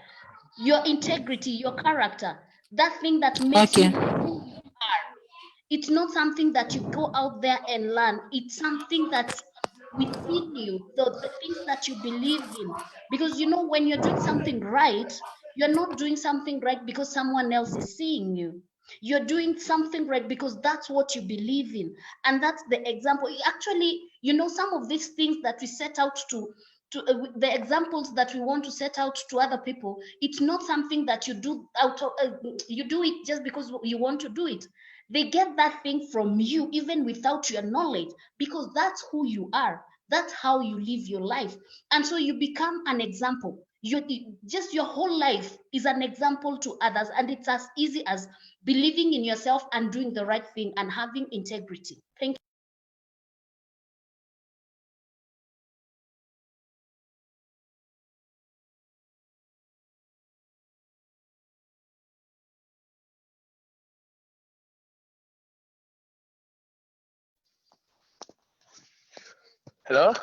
Your integrity, your character, that thing that makes you who you are. It's not something that you go out there and learn. It's something that's within you, the things that you believe in. Because you know, when you're doing something right, you're not doing something right because someone else is seeing you. You're doing something right because that's what you believe in. And that's the example. Actually, you know, some of these things that we set out to the examples that we want to set out to other people, it's not something that you do out of you do it just because you want to do it. They get that thing from you even without your knowledge, because that's who you are, that's how you live your life. And so you become an example. Just your whole life is an example to others, and it's as easy as believing in yourself and doing the right thing and having integrity. Thank you. Hello?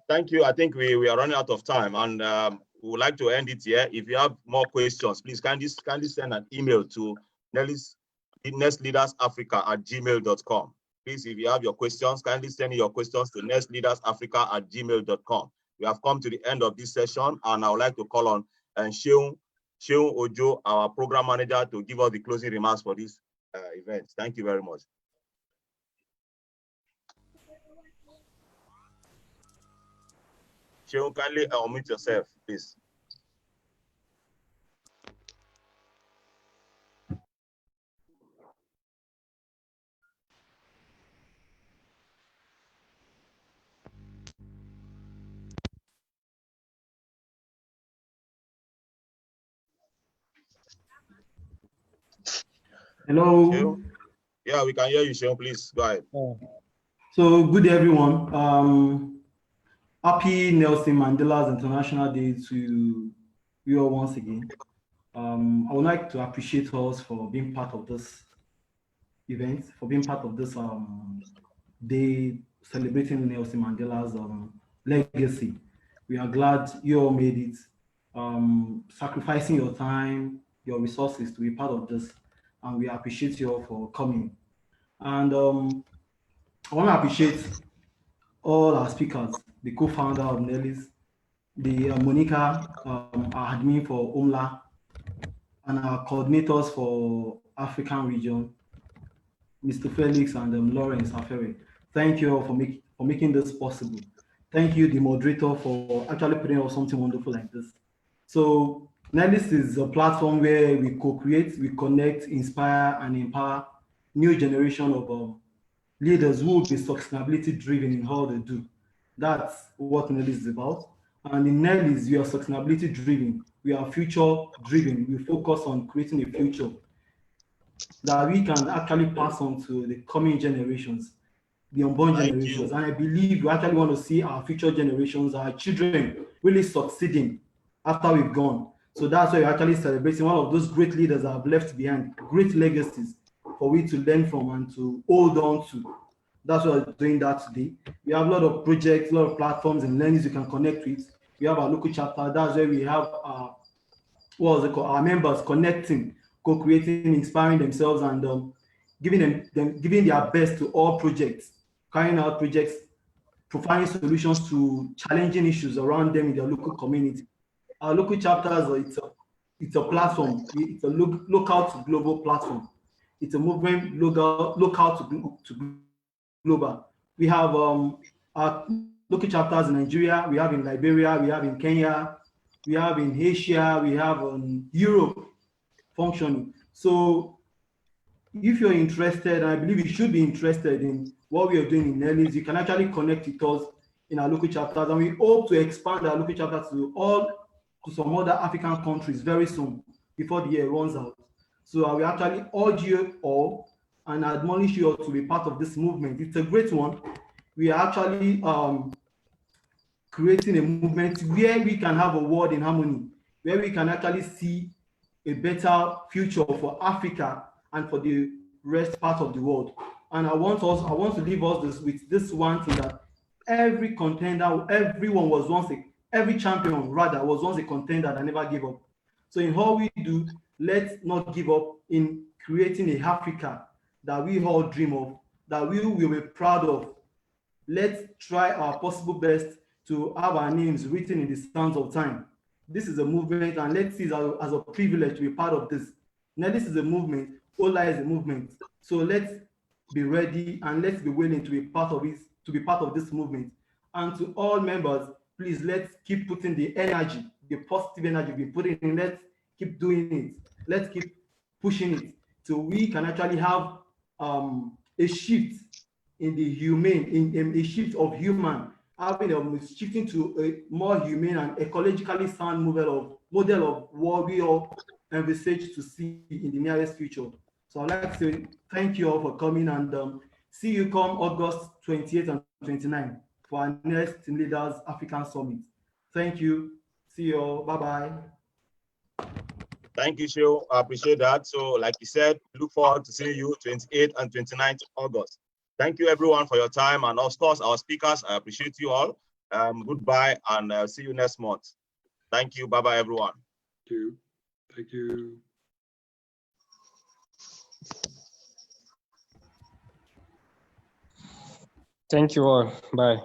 Thank you. I think we are running out of time, and we would like to end it here. If you have more questions, please kindly send an email to nextleadersafrica@gmail.com. Please, if you have your questions, kindly send your questions to nextleadersafrica@gmail.com. We have come to the end of this session, and I would like to call on Sheung Ojo, our program manager, to give us the closing remarks for this event. Thank you very much. Sheung, kindly unmute yourself, please. Hello. Yeah, we can hear you, Sean. Please go ahead. So good day, everyone. Happy Nelson Mandela's International Day to you all once again. I would like to appreciate us for being part of this event, for being part of this day celebrating Nelson Mandela's legacy. We are glad you all made it, sacrificing your time, your resources to be part of this, and we appreciate you all for coming. And I want to appreciate all our speakers, the co-founder of Nelis, the Monica, our admin for OMLA, and our coordinators for African region, Mr. Felix and Lawrence Afere. Thank you all for making this possible. Thank you, the moderator, for actually putting out something wonderful like this. So Nelis is a platform where we co-create, we connect, inspire, and empower new generation of leaders who will be sustainability driven in all they do. That's what Nelis is about. And in Nelis, we are sustainability driven. We are future driven. We focus on creating a future that we can actually pass on to the coming generations, the unborn generations. And I believe we actually want to see our future generations, our children, really succeeding after we've gone. So that's why we're actually celebrating one of those great leaders that have left behind, great legacies for we to learn from and to hold on to. That's why we're doing that today. We have a lot of projects, a lot of platforms and learnings you can connect with. We have our local chapter. That's where we have our members connecting, co-creating, inspiring themselves, and giving their best to all projects, carrying out projects, providing solutions to challenging issues around them in their local community. Our local chapters, it's a platform. It's a local to global platform. It's a movement local to global. We have our local chapters in Nigeria, we have in Liberia, we have in Kenya, we have in Asia, we have in Europe functioning. So if you're interested, and I believe you should be interested in what we are doing in Nelis, you can actually connect with us in our local chapters, and we hope to expand our local chapters to some other African countries very soon, before the year runs out. So I will actually urge you all and admonish you all to be part of this movement. It's a great one. We are actually creating a movement where we can have a world in harmony, where we can actually see a better future for Africa and for the rest part of the world. And I want to leave us with this one thing, that every contender, every champion rather was once a contender that never gave up. So in all we do, let's not give up in creating a Africa that we all dream of, that we will be proud of. Let's try our possible best to have our names written in the sands of time. This is a movement, and let's see it as a privilege to be part of this. Now, this is a movement, OMLA is a movement. So let's be ready and let's be willing to be part of it, to be part of this movement. And to all members, please, let's keep putting the energy, the positive energy we put in. Let's keep doing it. Let's keep pushing it so we can actually have a shift in the humane, in a shift of human, shifting to a more humane and ecologically sound model of what we all envisage to see in the nearest future. So I'd like to say thank you all for coming, and see you come August 28th and 29th for our next Team Leaders African Summit. Thank you. See you all. Bye-bye. Thank you, Sheo. I appreciate that. So like you said, look forward to seeing you 28th and 29th August. Thank you everyone for your time, and of course our speakers. I appreciate you all. Goodbye, and see you next month. Thank you. Bye-bye, everyone. Thank you. Thank you. Thank you all. Bye.